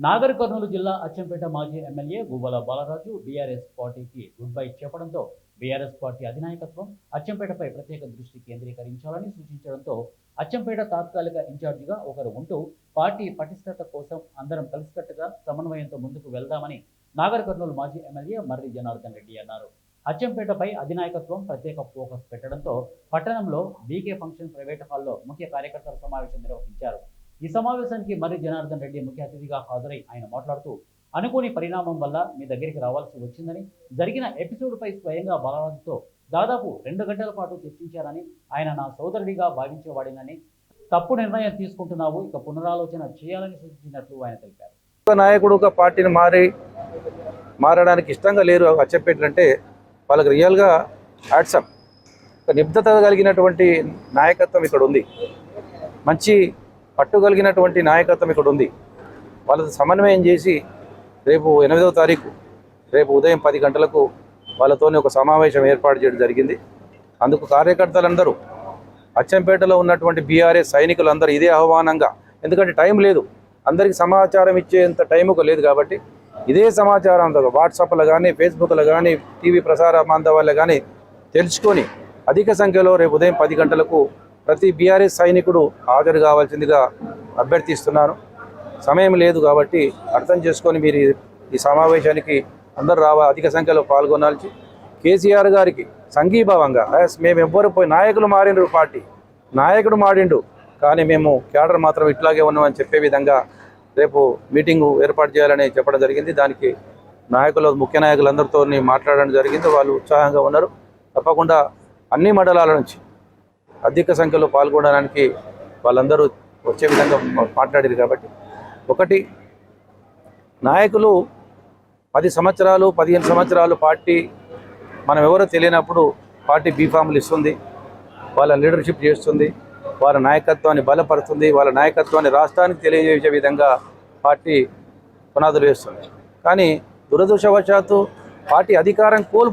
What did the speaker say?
నాగర్ కర్నూలు జిల్లా అచ్చంపేట మాజీ MLA Guvvala Balaraju BRS పార్టీకి గుడ్ బై చెప్పడంతో బీఆర్ఎస్ పార్టీ అధినాయకత్వం అచ్చంపేటపై ప్రత్యేక దృష్టి కేంద్రీకరించాలని సూచించడంతో అచ్చంపేట తాత్కాలిక ఇన్ఛార్జిగా ఒకరు ఉంటూ పార్టీ పటిష్టత కోసం అందరం కలిసికట్టుగా సమన్వయంతో ముందుకు వెళ్దామని నాగర్ కర్నూలు మాజీ ఎమ్మెల్యే మర్రి జనార్దన్ రెడ్డి అన్నారు. అచ్చంపేటపై అధినాయకత్వం ప్రత్యేక ఫోకస్ పెట్టడంతో పట్టణంలో బీకే ఫంక్షన్ ప్రైవేట్ హాల్లో ముఖ్య కార్యకర్తల సమావేశం నిర్వహించారు. ఈ సమావేశానికి మర్రి జనార్దన్ రెడ్డి ముఖ్య అతిథిగా హాజరై ఆయన మాట్లాడుతూ అనుకోని పరిణామం వల్ల మీ దగ్గరికి రావాల్సి వచ్చిందని, జరిగిన ఎపిసోడ్పై స్వయంగా బాలరాజుతో దాదాపు 2 గంటల పాటు చర్చించారని, ఆయన నా సోదరుడిగా భావించేవాడినని, తప్పు నిర్ణయం తీసుకుంటున్నావు, ఇక పునరాలోచన చేయాలని సూచించినట్లు ఆయన తెలిపారు. నాయకుడు ఒక పార్టీని మారడానికి ఇష్టంగా లేరు అచ్చంపేటలంటే వాళ్ళకి రియల్గా హ్యాట్సప్. ఒక నిబద్ధత కలిగినటువంటి నాయకత్వం ఇక్కడ ఉంది, మంచి పట్టుగలిగినటువంటి నాయకత్వం ఇక్కడ ఉంది. వాళ్ళతో సమన్వయం చేసి రేపు 8వ తారీఖు రేపు ఉదయం 10 గంటలకు వాళ్ళతోనే ఒక సమావేశం ఏర్పాటు చేయడం జరిగింది. అందుకు కార్యకర్తలందరూ అచ్చంపేటలో ఉన్నటువంటి బీఆర్ఎస్ సైనికులందరూ ఇదే ఆహ్వానంగా, ఎందుకంటే టైం లేదు, అందరికీ సమాచారం ఇచ్చేంత టైం లేదు కాబట్టి ఇదే సమాచారం వాట్సాప్లో కానీ ఫేస్బుక్లో కానీ టీవీ ప్రసార మాధ్యమాల్లో కానీ తెలుసుకొని అధిక సంఖ్యలో రేపు ఉదయం 10 గంటలకు ప్రతి బీఆర్ఎస్ సైనికుడు హాజరు కావాల్సిందిగా అభ్యర్థిస్తున్నాను. సమయం లేదు కాబట్టి అర్థం చేసుకొని మీరు ఈ సమావేశానికి అందరూ అధిక సంఖ్యలో పాల్గొనాల్సి కేసీఆర్ గారికి సంఘీభావంగా మేము ఎవ్వరు పోయి నాయకులు మారిండ్రు, పార్టీ నాయకుడు మారిండు కానీ మేము క్యాడర్ మాత్రం ఇట్లాగే ఉన్నామని చెప్పే విధంగా రేపు మీటింగు ఏర్పాటు చేయాలని చెప్పడం జరిగింది. దానికి ముఖ్య నాయకులందరితో మాట్లాడడం జరిగింది. వాళ్ళు ఉత్సాహంగా ఉన్నారు. తప్పకుండా అన్ని మండలాల నుంచి అధిక సంఖ్యలో పాల్గొనడానికి వాళ్ళందరూ వచ్చే విధంగా మాట్లాడారు. కాబట్టి ఒకటి, నాయకులు 10 సంవత్సరాలు 15 సంవత్సరాలు పార్టీ మనం ఎవరో తెలియనప్పుడు పార్టీ బీఫామ్లు ఇస్తుంది, వాళ్ళ లీడర్షిప్ చేస్తుంది, వాళ్ళ నాయకత్వాన్ని బలపరుస్తుంది, వాళ్ళ నాయకత్వాన్ని రాష్ట్రానికి తెలియజేసే విధంగా పార్టీ పునాదులు వేస్తుంది. కానీ దురదృష్టవశాత్తు పార్టీ అధికారం